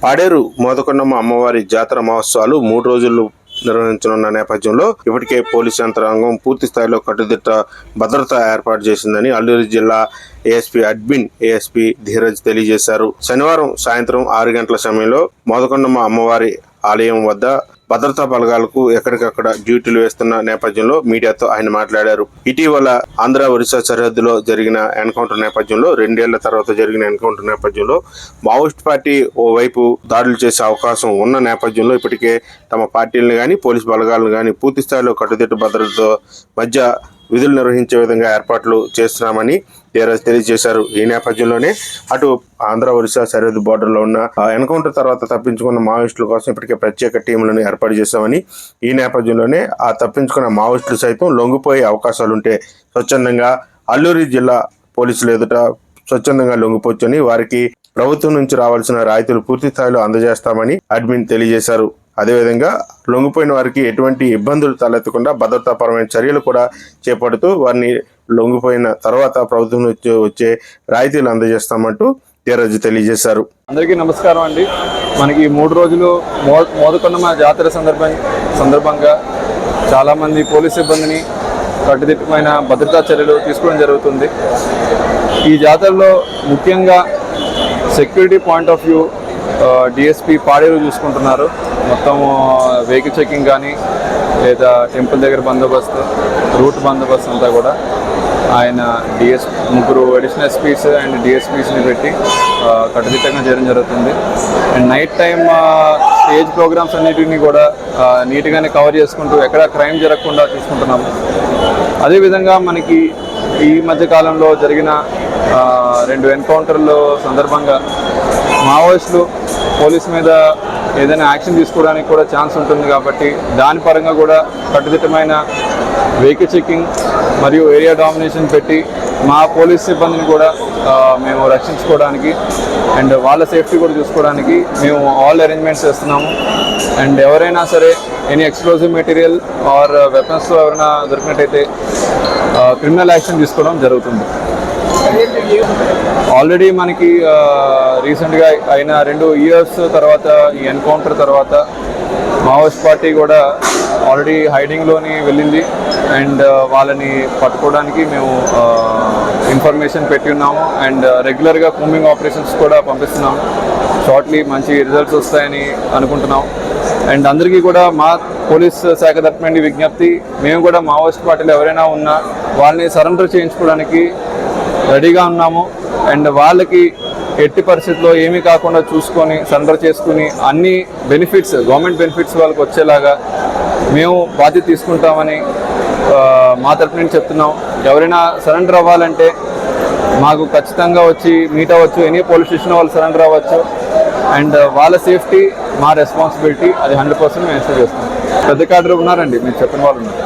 పాడేరు మోదకొండమ్మ అమ్మవారి జాతర మహోత్సవాలు 3 రోజులు నిర్వహించనున్న నేపథ్యంలో ఇప్పటికే పోలీసు యంత్రాంగం పూర్తి స్థాయిలో కట్టుదిట్ట భద్రత ఏర్పాటు చేసిందని అల్లూరు జిల్లా ఏఎస్పీ అడ్మిన్ ఏఎస్పీ ధీరజ్ తెలియజేశారు. శనివారం సాయంత్రం 6 గంటల సమయంలో మోదకొండమ్మ అమ్మవారి ఆలయం వద్ద భద్రతా బలగాలకు ఎక్కడికక్కడ డ్యూటీలు వేస్తున్న నేపథ్యంలో మీడియాతో ఆయన మాట్లాడారు. ఇటీవల ఆంధ్ర ఒరిస్సా సరిహద్దులో జరిగిన ఎన్కౌంటర్ నేపథ్యంలో 2 ఏళ్ల తర్వాత జరిగిన ఎన్కౌంటర్ నేపథ్యంలో మావోయిస్ట్ పార్టీ ఓవైపు దాడులు చేసే అవకాశం ఉన్న నేపథ్యంలో ఇప్పటికే తమ పార్టీలను కానీ పోలీసు బలగాలను కానీ పూర్తి స్థాయిలో కట్టుదిట్ట భద్రతతో మధ్య విధులు నిర్వహించే విధంగా ఏర్పాట్లు చేస్తున్నామని తెలియజేశారు. ఈ నేపథ్యంలోనే అటు ఆంధ్ర ఒరిస్సా సరిహద్దు బోర్డర్లో ఉన్న ఎన్కౌంటర్ తర్వాత తప్పించుకున్న మావోయిస్టుల కోసం ఇప్పటికే ప్రత్యేక టీంలను ఏర్పాటు చేశామని, ఈ నేపథ్యంలోనే ఆ తప్పించుకున్న మావోయిస్టులు సైతం లొంగిపోయే అవకాశాలుంటే స్వచ్ఛందంగా అల్లూరు జిల్లా పోలీసులు ఎదుట స్వచ్ఛందంగా లొంగిపోవచ్చని, వారికి ప్రభుత్వం నుంచి రావాల్సిన రాయితీలు పూర్తి స్థాయిలో అందజేస్తామని అడ్మిన్ తెలియజేశారు. అదేవిధంగా లొంగిపోయిన వారికి ఎటువంటి ఇబ్బందులు తలెత్తకుండా భద్రతాపరమైన చర్యలు కూడా చేపడుతూ వారిని లొంగిపోయిన తర్వాత ప్రభుత్వం నుంచి వచ్చే రాయితీలు అందజేస్తామంటూ ధీరజ్ తెలియజేశారు. అందరికీ నమస్కారం అండి. మనకి 3 రోజులు మోదకొండమ్మ జాతర సందర్భంగా చాలామంది పోలీస్ సిబ్బందిని కట్టుదిట్టమైన భద్రతా చర్యలు తీసుకోవడం జరుగుతుంది. ఈ జాతరలో ముఖ్యంగా security point of view DSP Paderu చూసుకుంటున్నారు. మొత్తం వెహికల్ చెకింగ్ కానీ లేదా టెంపుల్ దగ్గర బందోబస్తు, రూట్ బందోబస్తు అంతా కూడా ఆయన ముగ్గురు అడిషనల్ ఎస్పీస్ అండ్ డిఎస్పీస్ని పెట్టి కట్టుదిట్టంగా చేయడం జరుగుతుంది. And night time stage programmes అన్నిటిని కూడా నీట్గానే కవర్ చేసుకుంటూ ఎక్కడ క్రైమ్ జరగకుండా చూసుకుంటున్నాము. అదేవిధంగా మనకి ఈ మధ్యకాలంలో జరిగిన 2 ఎన్కౌంటర్ల సందర్భంగా మావోయిస్టులు పోలీస్ మీద ఏదైనా యాక్షన్ తీసుకోవడానికి కూడా ఛాన్స్ ఉంటుంది కాబట్టి దాని పరంగా కూడా కట్టుదిట్టమైన వెహికల్ చెకింగ్ మరియు ఏరియా డామినేషన్ పెట్టి మా పోలీస్ సిబ్బందిని కూడా మేము రక్షించుకోవడానికి అండ్ వాళ్ళ సేఫ్టీ కూడా చూసుకోవడానికి మేము ఆల్ అరేంజ్మెంట్స్ చేస్తున్నాము. అండ్ ఎవరైనా సరే any explosive material or weapons ఎవరైనా దొరికినట్టయితే క్రిమినల్ యాక్షన్ తీసుకోవడం జరుగుతుంది. ఆల్రెడీ మనకి రీసెంట్గా అయిన 2 ఇయర్స్ తర్వాత ఈ ఎన్కౌంటర్ తర్వాత మావోయిస్ట్ పార్టీ కూడా ఆల్రెడీ హైడింగ్లోని వెళ్ళింది అండ్ వాళ్ళని పట్టుకోవడానికి మేము ఇన్ఫర్మేషన్ పెట్టి ఉన్నాము అండ్ రెగ్యులర్గా కూంబింగ్ ఆపరేషన్స్ కూడా పంపిస్తున్నాము. షార్ట్లీ మంచి రిజల్ట్స్ వస్తాయని అనుకుంటున్నాం. అండ్ అందరికీ కూడా మా పోలీస్ శాఖ తరపున విజ్ఞప్తి, మేము కూడా మావోయిస్ట్ పార్టీలు ఎవరైనా ఉన్నా వాళ్ళని సరెండర్ చేయించుకోవడానికి రెడీగా ఉన్నాము. అండ్ వాళ్ళకి ఎట్టి పరిస్థితుల్లో ఏమీ కాకుండా చూసుకొని సరెండర్ చేసుకుని అన్ని బెనిఫిట్స్, గవర్నమెంట్ బెనిఫిట్స్ వాళ్ళకి వచ్చేలాగా మేము బాధ్యత తీసుకుంటామని మా తరపు నుంచి చెప్తున్నాం. ఎవరైనా సరెండర్ అవ్వాలంటే మాకు ఖచ్చితంగా వచ్చి మీట్ అవ్వచ్చు. ఎనీ పోలీస్ స్టేషన్ వాళ్ళు సరెండర్ అవ్వచ్చు. అండ్ వాళ్ళ సేఫ్టీ మా రెస్పాన్సిబిలిటీ, అది 100% మేము ఎన్షూర్ చేస్తాం. పెద్ద క్యాడర్ ఉన్నారండి, మీరు చెప్పిన వాళ్ళు ఉన్నారు.